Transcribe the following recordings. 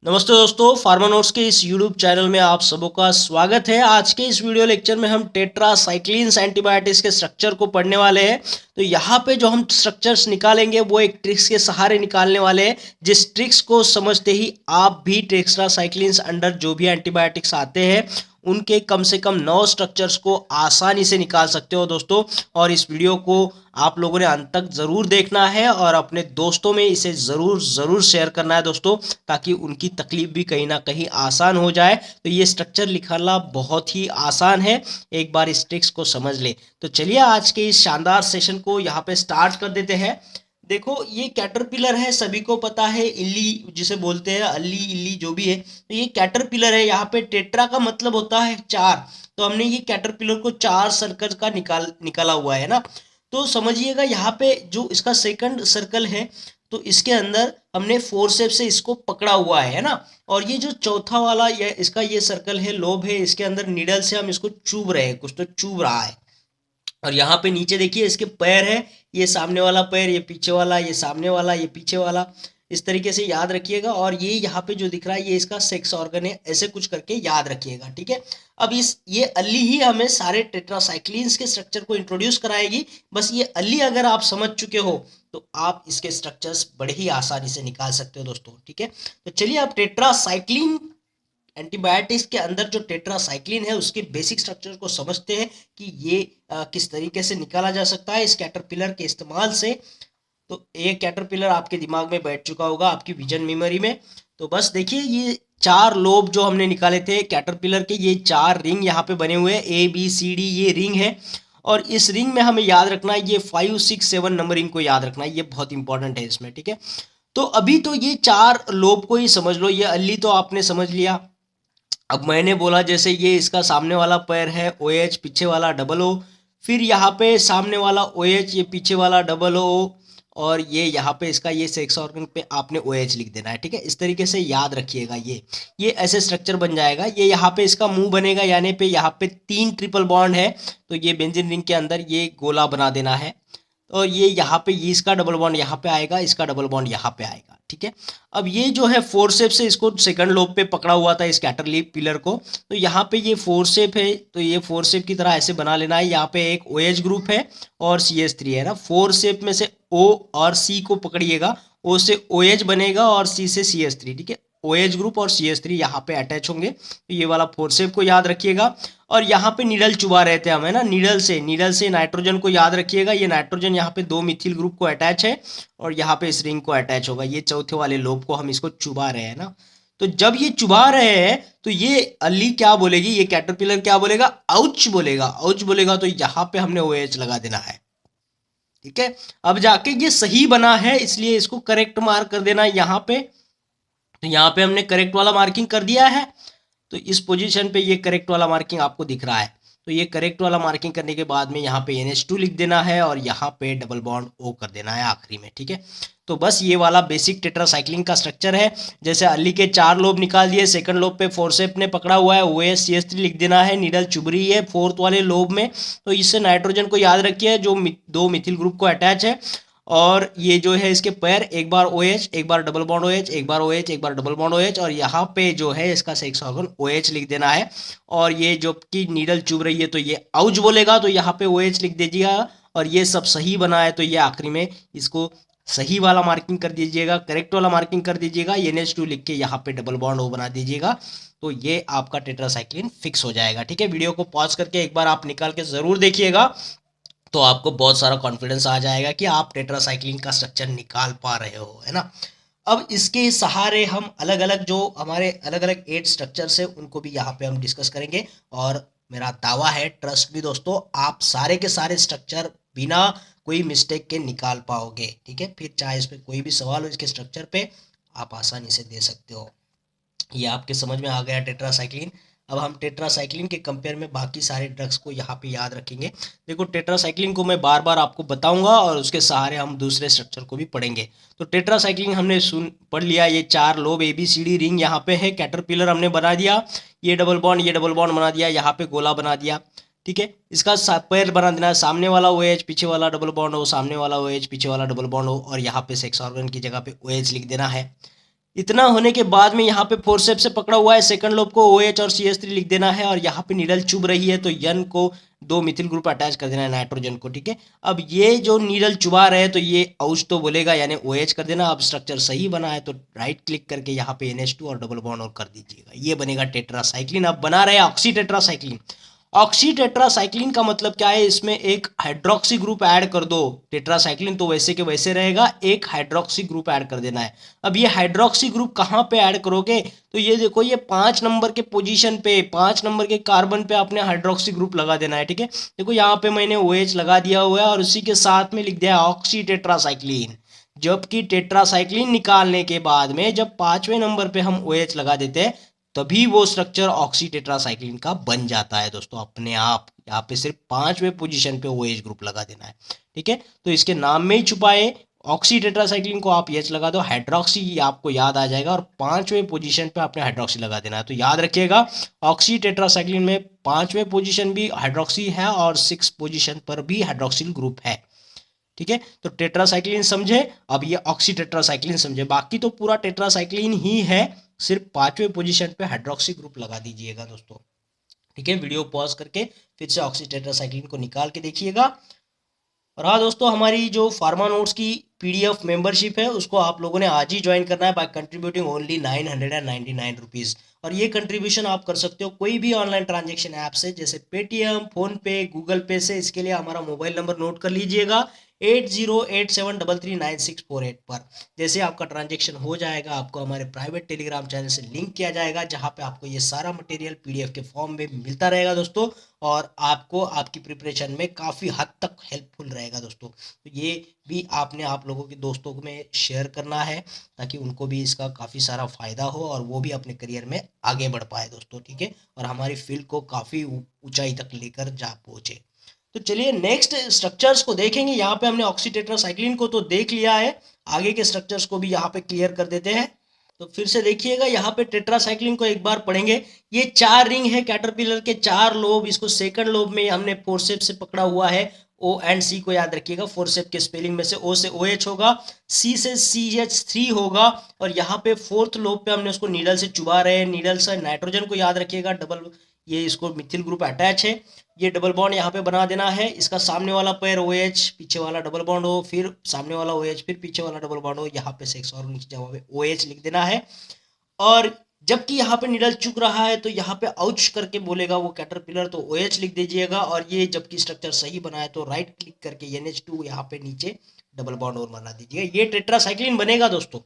नमस्ते दोस्तों, pharma notes के इस यूट्यूब चैनल में आप सबों का स्वागत है। आज के इस वीडियो लेक्चर में हम टेट्रासाइक्लिन्स एंटीबायोटिक्स के स्ट्रक्चर को पढ़ने वाले हैं। तो यहाँ पे जो हम स्ट्रक्चर्स निकालेंगे वो एक ट्रिक्स के सहारे निकालने वाले हैं, जिस ट्रिक्स को समझते ही आप भी टेट्रासाइक्लिन्स अंडर जो भी एंटीबायोटिक्स आते हैं उनके कम से कम 9 स्ट्रक्चर्स को आसानी से निकाल सकते हो दोस्तों। और इस वीडियो को आप लोगों ने अंत तक ज़रूर देखना है और अपने दोस्तों में इसे ज़रूर शेयर करना है दोस्तों, ताकि उनकी तकलीफ भी कहीं ना कहीं आसान हो जाए। तो ये स्ट्रक्चर लिखना बहुत ही आसान है, एक बार इस ट्रिक्स को समझ ले। तो चलिए आज के इस शानदार सेशन को यहाँ पे स्टार्ट कर देते हैं। देखो, ये कैटरपिलर है, सभी को पता है, इल्ली जिसे बोलते हैं, अल्ली इल्ली जो भी है। तो ये कैटरपिलर है। यहाँ पे टेट्रा का मतलब होता है 4। तो हमने ये कैटरपिलर को 4 सर्कल का निकाला हुआ है ना। तो समझिएगा यहाँ पे जो इसका सेकंड सर्कल है, तो इसके अंदर हमने फोर्सेप से इसको पकड़ा हुआ है ना। और ये जो चौथा वाला ये इसका ये सर्कल है, लोब है, इसके अंदर नीडल से हम इसको चुभ रहे हैं, कुछ तो चुभ रहा है। और यहाँ पे नीचे देखिए इसके पैर है, ये सामने वाला पैर, ये पीछे वाला, ये सामने वाला, ये पीछे वाला। इस तरीके से याद रखिएगा। और ये यहाँ पे जो दिख रहा है ये इसका सेक्स ऑर्गन है, ऐसे कुछ करके याद रखिएगा, ठीक है। अब इस ये अल्ली ही हमें सारे टेट्रासाइक्लिन्स के स्ट्रक्चर को इंट्रोड्यूस कराएगी। बस ये अल्ली अगर आप समझ चुके हो तो आप इसके स्ट्रक्चर्स बड़े ही आसानी से निकाल सकते हो दोस्तों, ठीक है। तो चलिए आप टेट्रासाइक्लिन एंटीबायोटिक्स के अंदर जो टेट्रासाइक्लिन है उसके बेसिक स्ट्रक्चर को समझते हैं कि ये किस तरीके से निकाला जा सकता है इस कैटरपिलर के इस्तेमाल से। तो एक कैटरपिलर आपके दिमाग में बैठ चुका होगा, आपकी विजन मेमोरी में। तो बस देखिए, ये 4 लोब जो हमने निकाले थे कैटरपिलर के, ये 4 रिंग यहाँ पे बने हुए हैं, ABCD ये रिंग है। और इस रिंग में हमें याद रखना है ये 5 6 7 नंबरिंग को याद रखना है, ये बहुत इंपॉर्टेंट है इसमें, ठीक है। तो अभी तो ये 4 लोब को ही समझ लो। ये अल्ली तो आपने समझ लिया। अब मैंने बोला जैसे ये इसका सामने वाला पैर है OH, पीछे वाला डबल O, फिर यहाँ पे सामने वाला OH, ये पीछे वाला डबल O, और ये यहाँ पे इसका ये सेक्स ऑर्गन पे आपने OH लिख देना है, ठीक है। इस तरीके से याद रखिएगा। ये ऐसे स्ट्रक्चर बन जाएगा। ये यहाँ पे इसका मुंह बनेगा, यानी पे यहाँ पे 3 ट्रिपल बॉन्ड है। तो ये बेंजीन रिंग के अंदर ये गोला बना देना है। और ये यहाँ पे ये इसका डबल बॉन्ड यहाँ पे आएगा, इसका डबल बॉन्ड यहाँ पे आएगा, ठीक है। अब ये जो है फोर्सेप से इसको सेकंड लोब पे पकड़ा हुआ था इस कैटरलिप पिलर को। तो यहाँ पे ये फोर्सेप है, तो ये फोर्सेप की तरह ऐसे बना लेना है। यहाँ पे एक OH ग्रुप है और CH3 है ना। फोर्सेप में से O और C को पकड़िएगा, O से OH बनेगा और C से CH3, ठीक है। OH ग्रुप और CH3 यहाँ पे अटैच होंगे। तो ये वाला फोर्सेप को याद रखिएगा। और यहाँ पे नीडल चुबा रहे थे हमें ना, नीडल से नाइट्रोजन को याद रखिएगा। ये नाइट्रोजन यहाँ पे 2 मिथिल ग्रुप को अटैच है और यहाँ पे इस रिंग को अटैच होगा। ये चौथे वाले लोब को हम इसको चुबा रहे हैं ना। तो जब ये चुबा रहे हैं तो ये अल्ली क्या बोलेगी, ये कैटरपिलर क्या बोलेगा, आउच बोलेगा। आउच बोलेगा तो यहाँ पे हमने OH लगा देना है, ठीक है। अब जाके ये सही बना है, इसलिए इसको करेक्ट मार्क कर देना है यहाँ पे। तो यहाँ पे हमने करेक्ट वाला मार्किंग कर दिया है। तो इस पोजीशन पे ये करेक्ट वाला मार्किंग आपको दिख रहा है। तो ये करेक्ट वाला मार्किंग करने के बाद में यहाँ पे NH2 लिख देना है और यहाँ पे डबल बॉन्ड O कर देना है आखिरी में, ठीक है। तो बस ये वाला बेसिक टेट्रासाइक्लिन का स्ट्रक्चर है। जैसे अल्ली के 4 लोब निकाल दिए, सेकंड लोब पे फोर्सेप ने पकड़ा हुआ है, OH CH3 लिख देना है, नीडल चुभ रही है फोर्थ वाले लोब में। तो इससे नाइट्रोजन को याद रखिए जो 2 मिथिल ग्रुप को अटैच है। और ये जो है इसके पैर, एक बार OH, एक बार डबल बॉन्ड OH, एक बार OH, एक बार डबल बॉन्ड OH, और यहाँ पे जो है इसका सेक्स ऑर्गन OH लिख देना है। और ये जो कि नीडल चुभ रही है तो ये आउच बोलेगा, तो यहाँ पे OH लिख दीजिएगा। और ये सब सही बना है तो ये आखिरी में इसको सही वाला मार्किंग कर दीजिएगा, करेक्ट वाला मार्किंग कर दीजिएगा, NH2 लिख के यहाँ पे डबल बॉन्ड O बना दीजिएगा। तो ये आपका टेट्रासाइक्लिन फिक्स हो जाएगा, ठीक है। वीडियो को पॉज करके एक बार आप निकाल के ज़रूर देखिएगा, तो आपको बहुत सारा कॉन्फिडेंस आ जाएगा कि आप टेट्रासाइक्लिन का स्ट्रक्चर निकाल पा रहे हो, है ना। अब इसके सहारे हम अलग अलग जो हमारे अलग अलग 8 स्ट्रक्चर्स है उनको भी यहाँ पे हम डिस्कस करेंगे। और मेरा दावा है, ट्रस्ट भी दोस्तों, आप सारे के सारे स्ट्रक्चर बिना कोई मिस्टेक के निकाल पाओगे, ठीक है। फिर चाहे इस पर कोई भी सवाल हो इसके स्ट्रक्चर पे, आप आसानी से दे सकते हो। ये आपके समझ में आ गया टेट्रासाइक्लिन। अब हम टेट्रासाइक्लिन के कंपेयर में बाकी सारे ड्रग्स को यहाँ पे याद रखेंगे। देखो, टेट्रासाइक्लिन को मैं बार बार आपको बताऊंगा और उसके सहारे हम दूसरे स्ट्रक्चर को भी पढ़ेंगे। तो टेट्रासाइक्लिन हमने पढ़ लिया। ये 4 लोब ABCD रिंग यहाँ पे है, कैटरपिलर हमने बना दिया, ये डबल बॉन्ड बना दिया, यहाँ पे गोला बना दिया, ठीक है। इसका पैर बना देना है, सामने वाला OH, पीछे वाला डबल बॉन्ड O, सामने वाला OH, पीछे वाला डबल बॉन्ड O, और यहाँ पे सेक्स ऑर्गन की जगह पे OH लिख देना है। इतना होने के बाद में यहाँ पे फोर्सेप्स से पकड़ा हुआ है, सेकंड लोब को OH और CH3 लिख देना है, और यहाँ पे नीडल चुभ रही है तो N को 2 मिथिल ग्रुप अटैच कर देना है नाइट्रोजन को, ठीक है। अब ये जो नीडल चुभा रहे हैं तो ये औच तो बोलेगा, यानी OH कर देना। अब स्ट्रक्चर सही बना है तो राइट क्लिक करके यहाँ पे NH2 और डबल बॉन्ड और कर दीजिएगा, ये बनेगा टेट्रासाइक्लिन। अब बना रहे ऑक्सी टेट्रासाइक्लिन। ऑक्सी टेट्रासाइक्लिन का मतलब क्या है, इसमें एक हाइड्रोक्सी ग्रुप ऐड कर दो। टेट्रासाइक्लिन तो वैसे के वैसे रहेगा, एक हाइड्रोक्सी ग्रुप ऐड कर देना है। अब ये हाइड्रोक्सी ग्रुप कहाँ पे ऐड करोगे, तो ये देखो, ये 5 नंबर के पोजीशन पे, 5 नंबर के कार्बन पे आपने हाइड्रोक्सी ग्रुप लगा देना है, ठीक है। देखो यहाँ पे मैंने OH लगा दिया हुआ है और उसी के साथ में लिख दिया ऑक्सी टेट्रासाइक्लिन। जबकि टेट्रासाइक्लिन निकालने के बाद में जब 5वें नंबर पे हम OH लगा देते हैं तभी वो स्ट्रक्चर ऑक्सी टेट्रासाइक्लिन का बन जाता है दोस्तों अपने आप। यहाँ पे सिर्फ 5वें पोजीशन पे OH ग्रुप लगा देना है, ठीक है। तो इसके नाम में ही छुपाए, ऑक्सी टेट्रासाइक्लिन को आप H लगा दो, हाइड्रोक्सी आपको याद आ जाएगा, और 5वें पोजीशन पे आपने हाइड्रोक्सी लगा देना है। तो याद रखिएगा, ऑक्सी टेट्रासाइक्लिन में 5वें पोजीशन भी हाइड्रोक्सी है और 6 पोजीशन पर भी हाइड्रोक्सिल ग्रुप है, ठीक है। तो टेट्रासाइक्लिन समझे, अब ये ऑक्सी टेट्रासाइक्लिन समझे। बाकी तो पूरा टेट्रासाइक्लिन ही है, सिर्फ 5वें पोजीशन पे हाइड्रोक्सी ग्रुप लगा दीजिएगा दोस्तों, ठीक है। वीडियो पॉज करके फिर से ऑक्सी टेट्रासाइक्लिन को निकाल के देखिएगा। और हाँ दोस्तों, हमारी जो फार्मा नोट्स की PDF मेंबरशिप है उसको आप लोगों ने आज ही ज्वाइन करना है बाय कंट्रीब्यूटिंग ओनली 999 रुपीज़। और ये कंट्रीब्यूशन आप कर सकते हो कोई भी ऑनलाइन ट्रांजेक्शन ऐप से, जैसे पेटीएम, फोनपे, गूगल पे से। इसके लिए हमारा मोबाइल नंबर नोट कर लीजिएगा 8087339648 पर। जैसे आपका ट्रांजेक्शन हो जाएगा आपको हमारे प्राइवेट टेलीग्राम चैनल से लिंक किया जाएगा, जहां पे आपको ये सारा मटेरियल PDF के फॉर्म में मिलता रहेगा दोस्तों, और आपको आपकी प्रिपरेशन में काफ़ी हद तक हेल्पफुल रहेगा दोस्तों। तो ये भी आपने आप लोगों के दोस्तों में शेयर करना है ताकि उनको भी इसका काफ़ी सारा फ़ायदा हो और वो भी अपने करियर में आगे बढ़ पाए दोस्तों, ठीक है। और हमारी फील्ड को काफ़ी ऊंचाई तक लेकर जा पहुँचे। तो चलिए नेक्स्ट स्ट्रक्चर्स को देखेंगे। यहाँ पे हमने ऑक्सी टेट्रासाइक्लिन को तो देख लिया है, आगे के स्ट्रक्चर्स को भी यहाँ पे क्लियर कर देते हैं। तो फिर से देखिएगा, यहाँ पे टेट्रासाइक्लिन को एक बार पढ़ेंगे। ये 4 रिंग है कैटरपिलर के, 4 लोब। इसको सेकंड लोब में हमने फोर्सेप से पकड़ा हुआ है। O एंड C को याद रखिएगा, फोर्सेप के स्पेलिंग में से O से OH होगा, C से CH3 होगा, और यहाँ पे 4th लोब पे हमने उसको नीडल से चुबा रहे हैं। नीडल से नाइट्रोजन को याद रखिएगा, डबल, ये इसको मिथिल ग्रुप अटैच है, ये डबल बॉन्ड यहाँ पे बना देना है। इसका सामने वाला पैर OH, पीछे वाला डबल बॉन्ड हो, फिर सामने वाला OH, फिर पीछे वाला डबल बॉन्ड हो। यहाँ पे सेक्स ऑर्गन की जगह पे OH लिख देना है। और जबकि यहाँ पे निडल चुक रहा है तो यहाँ पे आउच करके बोलेगा वो कैटरपिलर, तो OH लिख दीजिएगा। और ये जबकि स्ट्रक्चर सही बना है तो राइट क्लिक करके NH2 यहाँ पे नीचे डबल बॉन्ड और बना दीजिएगा, ये टेट्रासाइक्लिन बनेगा दोस्तों।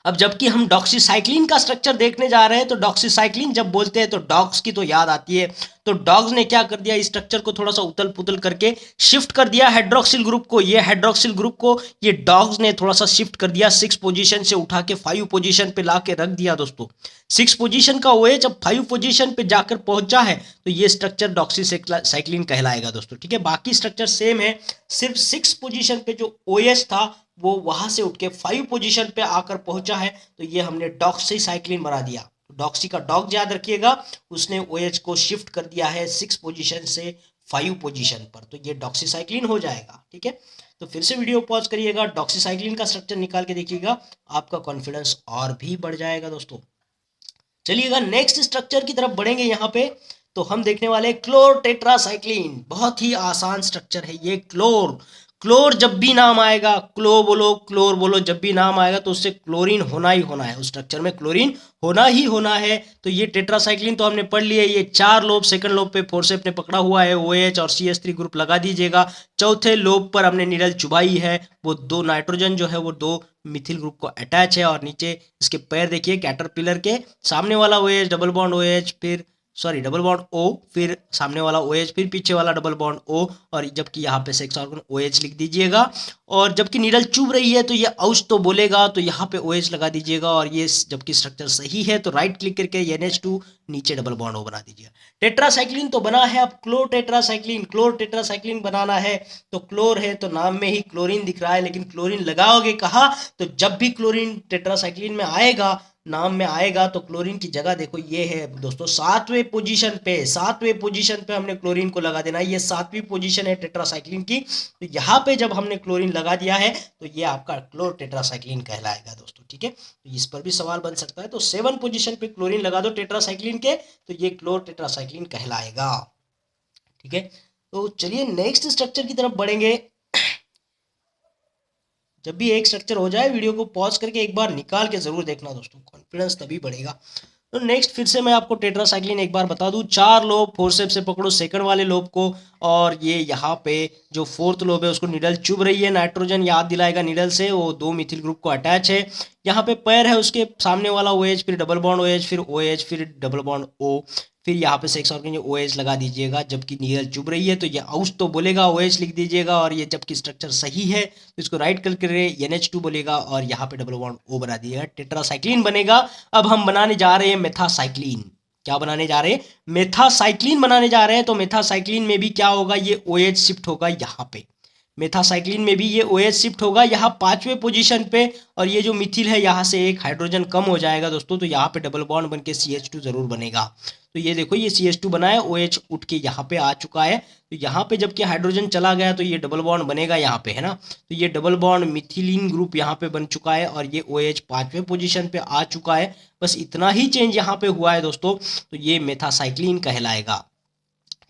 अब जबकि हम डॉक्सीसाइक्लिन का स्ट्रक्चर देखने जा रहे हैं, तो डॉक्सीसाइक्लिन जब बोलते हैं तो डॉग्स की तो याद आती है। तो डॉग्स ने क्या कर दिया, इस स्ट्रक्चर को थोड़ा सा उतल पुतल करके शिफ्ट कर दिया हाइड्रोक्सिल ग्रुप को। ये हाइड्रोक्सिल ग्रुप को ये डॉग्स ने थोड़ा सा शिफ्ट कर दिया, 6 पोजीशन से उठा के 5 पोजीशन पे ला के रख दिया दोस्तों। 6 पोजीशन का OH जब 5 पोजीशन पे जाकर पहुंचा है तो ये स्ट्रक्चर डॉक्सीसाइक्लिन कहलाएगा दोस्तों, ठीक है। बाकी स्ट्रक्चर सेम है, सिर्फ 6 पोजीशन पे जो OH था वो वहां से उठ के 5 पोजीशन पे आकर पहुंचा है, तो ये हमने डॉक्सीसाइक्लिन बना दिया। डॉक्सी का डॉग याद रखिएगा, उसने OH को शिफ्ट कर दिया है 6 पोजीशन से 5 पोजीशन पर, तो ये डॉक्सीसाइक्लिन हो जाएगा, ठीक है। तो फिर से वीडियो पॉज करिएगा, डॉक्सीसाइक्लिन का स्ट्रक्चर निकाल के देखिएगा, आपका कॉन्फिडेंस और भी बढ़ जाएगा दोस्तों। चलिएगा नेक्स्ट स्ट्रक्चर की तरफ बढ़ेंगे। यहाँ पे तो हम देखने वाले क्लोर टेट्रासाइक्लिन। बहुत ही आसान स्ट्रक्चर है ये। क्लोर जब भी नाम आएगा, क्लोर बोलो, जब भी नाम आएगा तो उससे क्लोरीन होना ही होना है, उस स्ट्रक्चर में क्लोरीन होना ही होना है। तो ये टेट्रासाइक्लिन तो हमने पढ़ लिया है, ये 4 लोब, सेकंड लोब पे फोर्सेप ने पकड़ा हुआ है, OH और CH3 ग्रुप लगा दीजिएगा। चौथे लोब पर हमने निडल चुबाई है, वो 2 नाइट्रोजन जो है वो 2 मिथिल ग्रुप को अटैच है। और नीचे इसके पैर देखिए कैटरपिलर के, सामने वाला OH, डबल बॉन्ड OH, फिर डबल बॉन्ड O, फिर सामने वाला OH, फिर पीछे वाला डबल बॉन्ड O, और जबकि यहाँ पे सेक्स ऑर्गन OH लिख दीजिएगा। और जबकि नीडल चुभ रही है तो ये औच तो बोलेगा, तो यहाँ पे OH लगा दीजिएगा। और ये जबकि स्ट्रक्चर सही है तो राइट क्लिक करके NH2 नीचे डबल बॉन्ड O बना दीजिएगा। टेट्रासाइक्लिन तो बना है, अब क्लोर टेट्रासाइक्लिन बनाना है। तो क्लोर है तो नाम में ही क्लोरीन दिख रहा है, लेकिन क्लोरीन लगाओगे कहाँ, तो जब भी क्लोरीन टेट्रासाइक्लिन में आएगा नाम में आएगा तो क्लोरीन की जगह देखो ये है दोस्तों 7वें पोजीशन पे, 7वें पोजीशन पे हमने क्लोरीन को लगा देना है। ये 7वीं पोजीशन है टेट्रासाइक्लिन की, तो यहाँ पे जब हमने क्लोरीन लगा दिया है तो ये आपका क्लोर टेट्रासाइक्लिन कहलाएगा दोस्तों। ठीक है, तो इस पर भी सवाल बन सकता है। तो 7 पोजीशन पे क्लोरीन लगा दो टेट्रासाइक्लिन के, तो ये क्लोर टेट्रासाइक्लिन कहलाएगा। ठीक है, तो चलिए नेक्स्ट स्ट्रक्चर की तरफ बढ़ेंगे। जब भी एक स्ट्रक्चर हो जाए वीडियो को पॉज करके एक बार निकाल के जरूर देखना दोस्तों, कॉन्फिडेंस तभी बढ़ेगा। तो नेक्स्ट फिर से मैं आपको टेट्रासाइक्लिन एक बार बता दूं, 4 लोब फोर्सेप्स से पकड़ो सेकंड वाले लोब को, और ये यहाँ पे जो फोर्थ लोब है उसको नीडल चुभ रही है, नाइट्रोजन याद दिलाएगा नीडल से, वो 2 मिथिल ग्रुप को अटैच है। यहाँ पे पैर है उसके सामने वाला OH, फिर डबल बॉन्ड OH, फिर OH, फिर डबल बॉन्ड O, फिर यहाँ पे सेक्स ऑर्गेन OH लगा दीजिएगा। जबकि नीडल चुभ रही है तो ये औस तो बोलेगा, OH लिख दीजिएगा, और ये जबकि स्ट्रक्चर सही है तो इसको राइट करके NH2 बोलेगा, और यहाँ पे डबल बॉन्ड O बना दीजिएगा, टेट्रासाइक्लिन बनेगा। अब हम बनाने जा रहे हैं मेथासाइक्लिन। क्या बनाने जा रहे हैं? मेथासाइक्लिन बनाने जा रहे हैं। तो मेथासाइक्लिन में भी क्या होगा, ये OH शिफ्ट होगा यहाँ पे। मेथासाइक्लिन में भी ये OH शिफ्ट होगा यहाँ 5वें पोजीशन पे, और ये जो मिथिल है यहाँ से एक हाइड्रोजन कम हो जाएगा दोस्तों, तो यहाँ पे डबल बॉन्ड बन के CH2 जरूर बनेगा। तो ये देखो ये CH2 बना है, OH उठ के यहाँ पे आ चुका है। तो यहाँ पे जबकि हाइड्रोजन चला गया तो ये डबल बॉन्ड बनेगा यहाँ पे, है ना। तो ये डबल बॉन्ड मिथिलीन ग्रुप यहाँ पे बन चुका है, और ये OH 5वें पोजीशन पे आ चुका है। बस इतना ही चेंज यहाँ पे हुआ है दोस्तों, तो ये मेथासाइक्लिन कहलाएगा।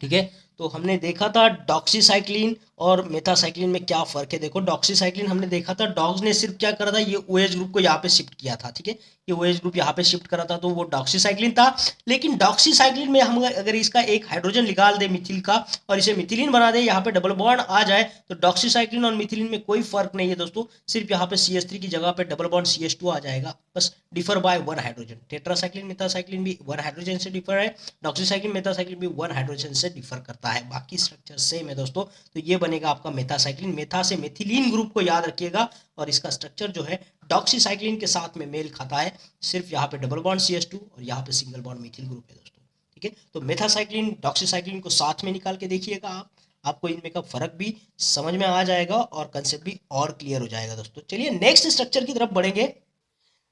ठीक है, तो हमने देखा था डॉक्सीसाइक्लिन और मेथासाइक्लिन में क्या फर्क है। देखो डॉक्सीसाइक्लिन हमने देखा था, डॉग्स ने सिर्फ क्या करा था, ये OH ग्रुप को यहाँ पे शिफ्ट किया था। ठीक है, ये OH ग्रुप यहाँ पे शिफ्ट करा था, तो वो डॉक्सीसाइक्लिन था। लेकिन डॉक्सीसाइक्लिन में हम अगर इसका एक हाइड्रोजन निकाल दे मिथिल का, और इसे मिथिलीन बना दे, यहाँ पे डबल बॉन्ड आ जाए, तो डॉक्सीसाइक्लिन और मिथिलीन में कोई फर्क नहीं है दोस्तों। सिर्फ यहाँ पे CH3 की जगह पे डबल बॉन्ड CH2 आ जाएगा, बस डिफर बाय 1 हाइड्रोजन। टेट्रासाइक्लिन मेथासाइक्लिन भी 1 हाइड्रोजन से डिफर है, डॉक्सीसाइक्लिन मेथासाइक्लिन भी 1 हाइड्रोजन से डिफर करता है, बाकी स्ट्रक्चर सेम है दोस्तों। तो ये बनेगा आपका मेथासाइक्लिन। मेथा से मेथिलीन ग्रुप को याद रखिएगा, और इसका स्ट्रक्चर जो है डॉक्सीसाइक्लिन के साथ में मेल खाता है। सिर्फ यहाँ पे डबल बॉन्ड CH2 और यहाँ पे सिंगल बॉन्ड मिथिल ग्रुप है दोस्तों। ठीक है, तो मेथासाइक्लिन डॉक्सीसाइक्लिन को साथ में निकाल के देखिएगा आप, आपको इनमें का फर्क भी समझ में आ जाएगा और कंसेप्ट भी और क्लियर हो जाएगा दोस्तों। चलिए नेक्स्ट स्ट्रक्चर की तरफ बढ़ेंगे।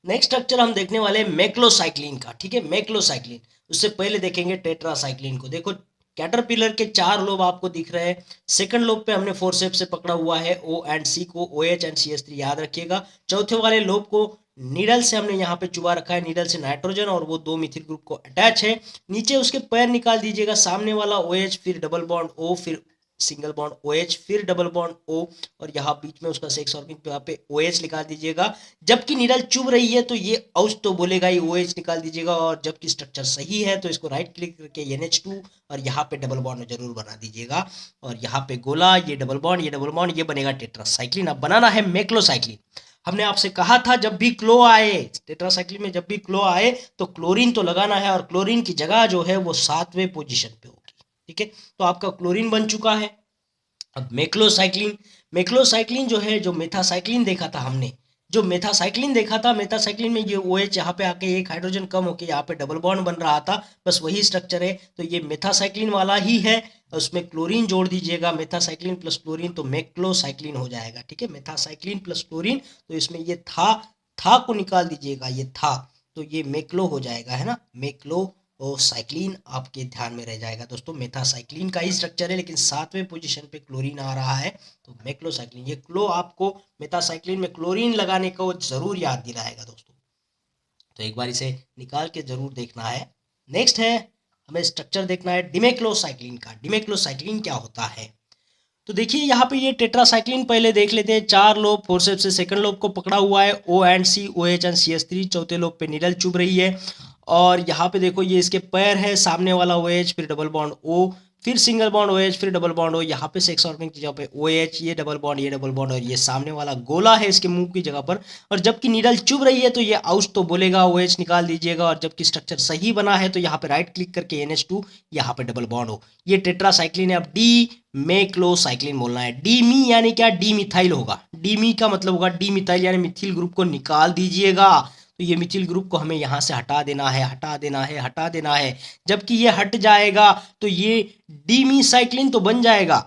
नेक्स्ट स्ट्रक्चर हम देखने वाले हैं मैक्लोसाइक्लिन का। ठीक है, मैक्लोसाइक्लिन। उससे पहले देखेंगे टेट्रासाइक्लिन को। देखो कैटरपिलर के 4 लोब आपको दिख रहे हैं। सेकंड लोब पे हमने फोर्सेप्स से पकड़ा हुआ है O एंड C को, OH एंड CH3 याद रखिएगा। चौथे वाले लोब को नीडल से हमने यहाँ पे चुबा रखा है, नीडल से नाइट्रोजन, और वो 2 मिथिल ग्रुप को अटैच है। नीचे उसके पैर निकाल दीजिएगा, सामने वाला OH, फिर डबल बॉन्ड O, फिर सिंगल बॉन्ड OH, फिर डबल बॉन्ड O, और यहाँ बीच में उसका सेक्स ऑर्गन पे यहाँ पे OH निकाल दीजिएगा। जबकि नीडल चुभ रही है तो ये औस तो बोलेगा, ये OH निकाल दीजिएगा, और जबकि स्ट्रक्चर सही है तो इसको राइट क्लिक करके NH2 और यहाँ पे डबल बॉन्ड जरूर बना दीजिएगा। और यहाँ पे गोला, ये डबल बॉन्ड, ये डबल बॉन्ड, ये बनेगा टेट्रासाइक्लिन। अब बनाना है मैक्लोसाइक्लिन। हमने आपसे कहा था जब भी क्लो आए टेट्रासाइक्लिन में, जब भी क्लो आए तो क्लोरीन तो लगाना है, और क्लोरीन की जगह जो है वो 7वें पोजीशन पे होगी। ठीक है, तो आपका क्लोरीन बन चुका है। अब मैक्लोसाइक्लिन, मैक्लोसाइक्लिन जो है, जो मेथासाइक्लिन देखा था हमने, जो मेथासाइक्लिन देखा था, मेथासाइक्लिन में ये OH यहाँ पे आके एक हाइड्रोजन कम होके यहाँ पे डबल बॉन्ड बन रहा था, बस वही स्ट्रक्चर है। तो ये मेथासाइक्लिन वाला ही है, उसमें क्लोरीन जोड़ दीजिएगा, मेथासाइक्लिन प्लस क्लोरीन तो मैक्लोसाइक्लिन हो जाएगा। ठीक है, मेथासाइक्लिन प्लस क्लोरीन, तो इसमें ये था को निकाल दीजिएगा, ये था, तो ये मैक्लो हो जाएगा, है ना, मैक्लो और साइक्लिन आपके ध्यान में रह जाएगा दोस्तों। मेथासाइक्लिन का ही स्ट्रक्चर है, लेकिन 7वें पोजीशन पे क्लोरीन आ रहा है, तो मैक्लोसाइक्लिन। ये क्लो आपको मेथासाइक्लिन में क्लोरीन लगाने को जरूर याद दिलाएगा दोस्तों, तो एक बार इसे निकाल के जरूर देखना है। नेक्स्ट है, हमें स्ट्रक्चर देखना है डिमेक्लोसाइक्लिन का। डिमेक्लोसाइक्लिन क्या होता है, तो देखिए यहाँ पे ये टेट्रासाइक्लिन पहले देख लेते हैं। 4 लोब फोर्सेप्स से सेकंड लोब को पकड़ा हुआ है, O and C, OH and CH3। चौथे लोब पे नीडल चुभ रही है, और यहाँ पे देखो ये इसके पैर है, सामने वाला OH, फिर डबल बॉन्ड O, फिर सिंगल बॉन्ड OH, फिर डबल बॉन्ड O, यहाँ पे सेक्स ऑर्गन की जगह पे OH, ये डबल बॉन्ड, ये डबल बॉन्ड, और ये सामने वाला गोला है इसके मुंह की जगह पर। और जबकि नीडल चुभ रही है तो ये औस तो बोलेगा, OH निकाल दीजिएगा, और जबकि स्ट्रक्चर सही बना है तो यहाँ पे राइट क्लिक करके NH2, यहाँ पे डबल बॉन्ड हो, ये टेट्रासाइक्लिन है। अब डी मैक्लोसाइक्लिन बोलना है। डीमी यानी क्या, डी मिथाइल होगा। डीमी का मतलब होगा डी मिथाइल, यानी मिथिल ग्रुप को निकाल दीजिएगा। तो ये मिथिल ग्रुप को हमें यहाँ से हटा देना है, हटा देना है, हटा देना है। जबकि ये हट जाएगा तो ये डीमीसाइक्लिन तो बन जाएगा,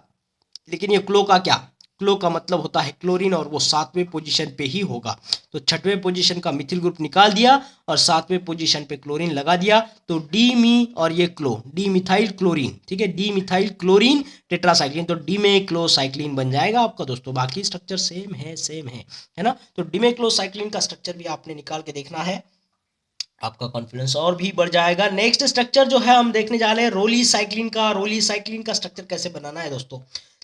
लेकिन ये क्लो का क्या, क्लो का मतलब होता है क्लोरीन और वो 7वें पोजीशन पे ही होगा। तो 6वें पोजीशन का मिथिल ग्रुप निकाल दिया और 7वें पोजीशन पे क्लोरीन लगा दिया, तो डी मी और ये क्लो, डी मिथाइल क्लोरीन, ठीक है, डी मिथाइल क्लोरीन टेट्रासाइक्लिन, तो डिमेक्लोसाइक्लिन बन जाएगा आपका दोस्तों। बाकी स्ट्रक्चर सेम है ना। तो डिमेक्लोसाइक्लिन का स्ट्रक्चर भी आपने निकाल के देखना है, आपका कॉन्फिडेंस और भी बढ़ जाएगा। नेक्स्ट स्ट्रक्चर जो है हम देखने जा रहे हैं रोली साइक्लिन का। रोली साइक्लिन का स्ट्रक्चर कैसे बनाना है दोस्तों,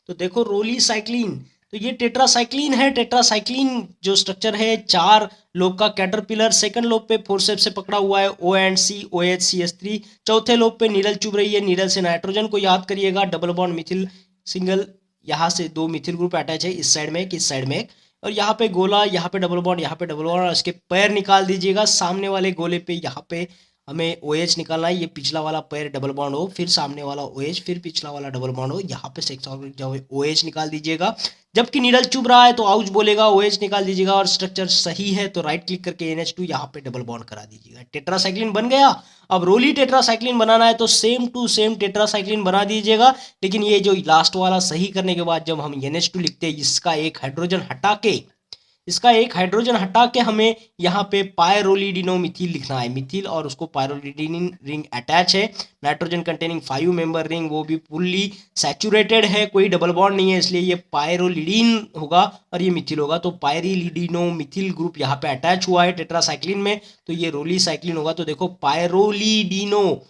तो देखो रोली साइक्लिन, तो ये टेट्रासाइक्लिन है। टेट्रासाइक्लिन जो स्ट्रक्चर है, 4 लोब का कैटरपिलर, सेकंड लोब पे फोर्सेप्स से पकड़ा हुआ है O एंड C OHCH3, चौथे लोब पे नीडल चुभ रही है, नीडल से नाइट्रोजन को याद करिएगा, डबल बॉन्ड मिथिल सिंगल, यहाँ से 2 मिथिल ग्रुप अटैच है, इस साइड में एक, इस साइड में एक, और यहाँ पे गोला, यहाँ पे डबल बॉन्ड, यहाँ पे डबल बॉन्ड, और इसके पैर निकाल दीजिएगा। सामने वाले गोले पे यहाँ पे हमें OH निकालना है, ये पिछला वाला पैर डबल बॉन्ड हो, फिर सामने वाला OH, फिर पिछला वाला डबल बॉन्ड हो, यहाँ पे सेक्स ऑर्बिट जो है OH निकाल दीजिएगा। जबकि नीडल चुभ रहा है तो आउच बोलेगा, OH निकाल दीजिएगा, और स्ट्रक्चर सही है तो राइट क्लिक करके NH2 यहाँ पे डबल बॉन्ड करा दीजिएगा। टेट्रासाइक्लिन बन गया। अब रोली टेट्रासाइक्लिन बनाना है तो सेम टू सेम टेट्रासाइक्लिन बना दीजिएगा, लेकिन ये जो लास्ट वाला सही करने के बाद जब हम NH2 लिखते हैं, इसका एक हाइड्रोजन हटा के हमें यहाँ पे पायरोलिडिनोमिथिल लिखना है, मिथिल और उसको पायरोलिडिन रिंग अटैच है, नाइट्रोजन कंटेनिंग 5 मेंबर रिंग, वो भी फुल्ली सैचुरेटेड है, कोई डबल बॉन्ड नहीं है, इसलिए ये पायरोलिडिन होगा और ये मिथिल होगा। तो पायरिलिडिनोमिथिल ग्रुप यहाँ पे अटैच हुआ है टेट्रासाइक्लिन में, तो ये रोली साइक्लिन होगा। तो देखो पायरोलिडिनो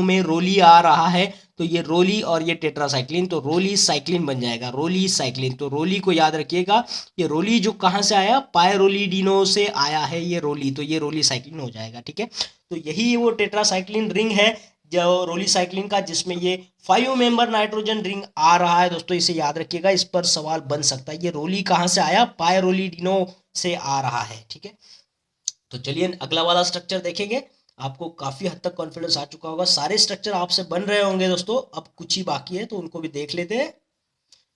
में रोली आ रहा है, तो ये रोली और ये टेट्रासाइक्लिन, तो रोली साइक्लिन बन जाएगा, रोली साइक्लिन। तो रोली को याद रखिएगा, ये रोली जो कहाँ से आया, पायरोलिडिनो से आया है ये रोली, तो ये रोली साइक्लिन हो जाएगा, ठीक है। तो यही वो टेट्रासाइक्लिन रिंग है जो रोली साइक्लिन का, जिसमें ये 5 मेंबर नाइट्रोजन रिंग आ रहा है दोस्तों, इसे याद रखिएगा, इस पर सवाल बन सकता है, ये रोली कहाँ से आया, पायरोलिडिनो से आ रहा है, ठीक है। तो चलिए अगला वाला स्ट्रक्चर देखेंगे। आपको काफी हद तक कॉन्फिडेंस आ चुका होगा, सारे स्ट्रक्चर आपसे बन रहे होंगे दोस्तों, अब कुछ ही बाकी है तो उनको भी देख लेते हैं।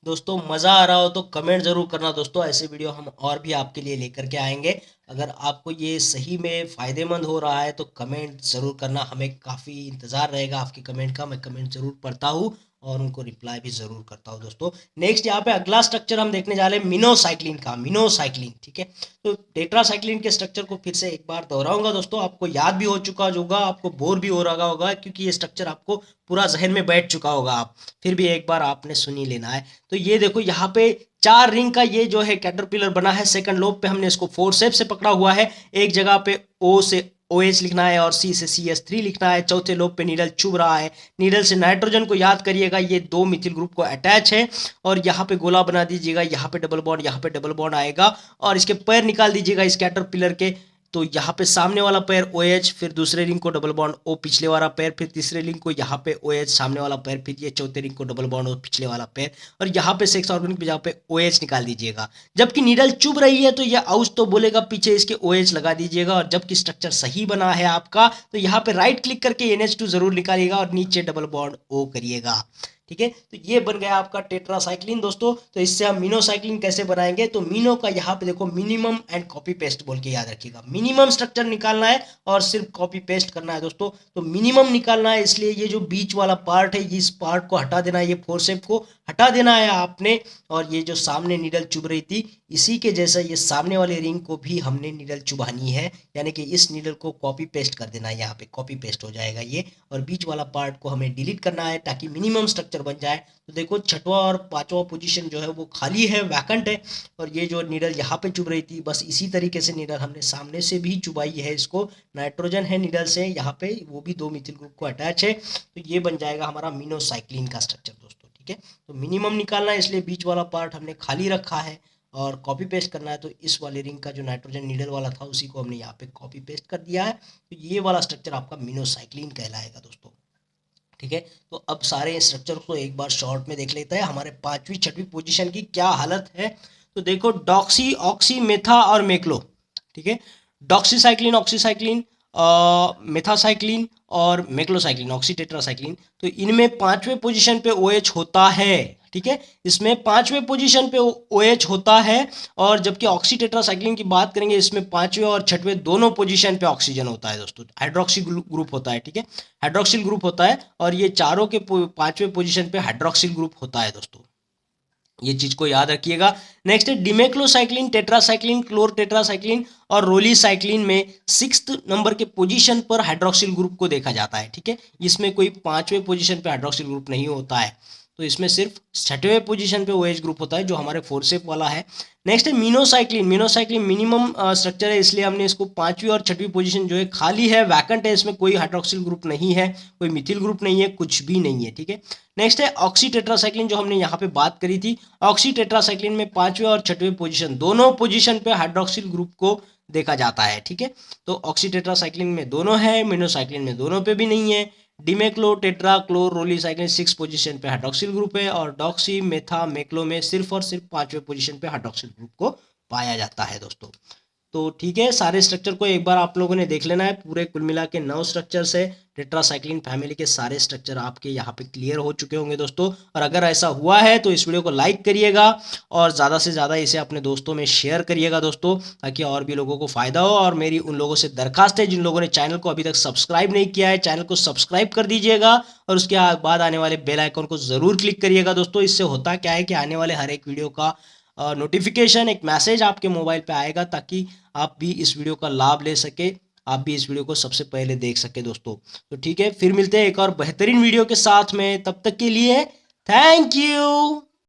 दोस्तों मज़ा आ रहा हो तो कमेंट ज़रूर करना दोस्तों, ऐसे वीडियो हम और भी आपके लिए लेकर के आएंगे। अगर आपको ये सही में फ़ायदेमंद हो रहा है तो कमेंट ज़रूर करना, हमें काफ़ी इंतज़ार रहेगा आपके कमेंट का, मैं कमेंट ज़रूर पढ़ता हूँ और उनको रिप्लाई भी ज़रूर करता हूँ दोस्तों। नेक्स्ट यहाँ पे अगला स्ट्रक्चर हम देखने जा रहे हैं मिनोसाइक्लिन का, मिनोसाइक्लिन, ठीक है। तो टेट्रासाइक्लिन के स्ट्रक्चर को फिर से एक बार दोहराऊंगा दोस्तों, आपको याद भी हो चुका होगा, आपको बोर भी हो रहा होगा, क्योंकि ये स्ट्रक्चर आपको पूरा जहन में बैठ चुका होगा, आप फिर भी एक बार आपने सुन ही लेना है। तो ये देखो यहाँ पे 4 रिंग का ये जो है कैटरपिलर बना है, सेकंड लोब पे हमने इसको फोर्सेप्स से पकड़ा हुआ है, एक जगह पे O से OH लिखना है और C से CH3 लिखना है, चौथे लोब पे नीडल चुभ रहा है, नीडल से नाइट्रोजन को याद करिएगा, ये 2 मिथिल ग्रुप को अटैच है, और यहाँ पे गोला बना दीजिएगा, यहाँ पे डबल बॉन्ड, यहाँ पे डबल बॉन्ड आएगा, और इसके पैर निकाल दीजिएगा इस कैटरपिलर के। तो यहाँ पे सामने वाला पैर OH, फिर दूसरे रिंग को डबल बॉन्ड O, पिछले वाला पैर, फिर तीसरे रिंग को यहाँ पे OH सामने वाला पैर, फिर ये चौथे रिंग को डबल बॉन्ड O पिछले वाला पैर, और यहाँ पे सेक्स ऑर्गन पे जहाँ पे OH निकाल दीजिएगा। जबकि नीडल चुभ रही है तो यह आउच तो बोलेगा, पीछे इसके OH लगा दीजिएगा, और जबकि स्ट्रक्चर सही बना है आपका तो यहाँ पे राइट क्लिक करके NH2 जरूर निकालिएगा और नीचे डबल बॉन्ड O करिएगा, ठीक है। तो ये बन गया आपका टेट्रासाइक्लिन दोस्तों। तो इससे हम मिनोसाइक्लिन कैसे बनाएंगे, तो मिनो का यहाँ पे देखो मिनिमम एंड कॉपी पेस्ट बोल के याद रखिएगा, मिनिमम स्ट्रक्चर निकालना है और सिर्फ कॉपी पेस्ट करना है दोस्तों। तो मिनिमम निकालना है, इसलिए ये जो बीच वाला पार्ट है, इस पार्ट को हटा देना है, ये फोर्सेप को हटा देना है आपने, और ये जो सामने नीडल चुभ रही थी इसी के जैसा ये सामने वाले रिंग को भी हमने नीडल चुभानी है, यानी कि इस नीडल को कॉपी पेस्ट कर देना है, यहाँ पे कॉपी पेस्ट हो जाएगा ये, और बीच वाला पार्ट को हमें डिलीट करना है ताकि मिनिमम स्ट्रक्चर बन जाए। तो देखो 6वां और 5वां पोजीशन जो है वो खाली है, वैकेंट है, और ये जो नीडल यहाँ पे चुभ रही थी बस इसी तरीके से नीडल हमने सामने से भी चुभाई है, इसको नाइट्रोजन है नीडल से यहाँ पे, वो भी 2 मिथिल ग्रुप को अटैच है, तो ये बन जाएगा हमारा मिनोसाइक्लिन का स्ट्रक्चर दोस्तों, ठीक है। तो मिनिमम निकालना है, इसलिए बीच वाला पार्ट हमने खाली रखा है, और कॉपी पेस्ट करना है तो इस वाले रिंग का जो नाइट्रोजन नीडल वाला था उसी को हमने यहाँ पे कॉपी पेस्ट कर दिया है। तो ये वाला स्ट्रक्चर आपका मिनोसाइक्लिन कहलाएगा दोस्तों, ठीक है। तो अब सारे स्ट्रक्चर को एक बार शॉर्ट में देख लेते हैं, हमारे 5वीं 6वीं पोजीशन की क्या हालत है। तो देखो डॉक्सी, ऑक्सी, मेथा और मेक्लो, ठीक है। डॉक्सीसाइक्लिन, ऑक्सीसाइक्लिन, मेथासाइक्लिन और मेक्लोसाइक्लिन, ऑक्सीटेट्रासाइक्लिन, तो इनमें 5वें पोजीशन पे OH होता है, ठीक है। इसमें 5वें पोजीशन पे OH होता है, और जबकि ऑक्सीटेट्रासाइक्लिन की बात करेंगे इसमें 5वें और 6वें दोनों पोजीशन पे ऑक्सीजन होता है दोस्तों, हाइड्रोक्सी ग्रुप होता है, ठीक है, हाइड्रोक्सिल ग्रुप होता है, और ये चारों के 5वें पोजीशन पे हाइड्रोक्सिल ग्रुप होता है दोस्तों, ये चीज को याद रखिएगा। नेक्स्ट है डिमेक्लोसाइक्लिन, टेट्रासाइक्लिन, क्लोर टेट्रासाइक्लिन और रोलीसाइक्लिन में 6th नंबर के पोजीशन पर हाइड्रोक्सिल ग्रुप को देखा जाता है। ठीक है, इसमें कोई 5वें पोजीशन पे हाइड्रोक्सिल ग्रुप नहीं होता है, तो इसमें सिर्फ 6वें पोजीशन पे OH ग्रुप होता है जो हमारे फोर्सेप वाला है। नेक्स्ट है मिनोसाइक्लिन, मिनोसाइक्लिन मिनिमम स्ट्रक्चर है, इसलिए हमने इसको 5वीं और 6वीं पोजीशन जो है खाली है, वैकेंट है, इसमें कोई हाइड्रोक्सिल ग्रुप नहीं है, कोई मिथिल ग्रुप नहीं है, कुछ भी नहीं है। ठीक है, नेक्स्ट है ऑक्सी टेट्रासाइक्लिन जो हमने यहाँ पे बात करी थी। ऑक्सी टेट्रासाइक्लिन में 5वें और 6वें पोजीशन, दोनों पोजीशन पे हाइड्रोक्सिल ग्रुप को देखा जाता है। ठीक है, तो ऑक्सी टेट्रासाइक्लिन में दोनों है, मिनोसाइक्लिन में दोनों पे भी नहीं है। डिमेक्लो टेट्रा क्लोर रोलीसाइक्लिन 6 पोजीशन पे हाइड्रोक्सिल ग्रुप है, और डॉक्सी मेथा मेक्लो में सिर्फ और सिर्फ 5वें पोजीशन पे हाइड्रोक्सिल ग्रुप को पाया जाता है दोस्तों। तो ठीक है, सारे स्ट्रक्चर को एक बार आप लोगों ने देख लेना है। पूरे कुल मिला के 9 स्ट्रक्चर्स है, टेट्रासाइक्लिन फैमिली के सारे स्ट्रक्चर आपके यहाँ पे क्लियर हो चुके होंगे दोस्तों। और अगर ऐसा हुआ है तो इस वीडियो को लाइक करिएगा और ज़्यादा से ज़्यादा इसे अपने दोस्तों में शेयर करिएगा दोस्तों, ताकि और भी लोगों को फ़ायदा हो। और मेरी उन लोगों से दरखास्त है जिन लोगों ने चैनल को अभी तक सब्सक्राइब नहीं किया है, चैनल को सब्सक्राइब कर दीजिएगा और उसके बाद आने वाले बेल आइकन को ज़रूर क्लिक करिएगा दोस्तों। इससे होता क्या है कि आने वाले हर एक वीडियो का नोटिफिकेशन, एक मैसेज आपके मोबाइल पे आएगा, ताकि आप भी इस वीडियो का लाभ ले सके, आप भी इस वीडियो को सबसे पहले देख सके दोस्तों। तो ठीक है, फिर मिलते हैं एक और बेहतरीन वीडियो के साथ में, तब तक के लिए थैंक यू।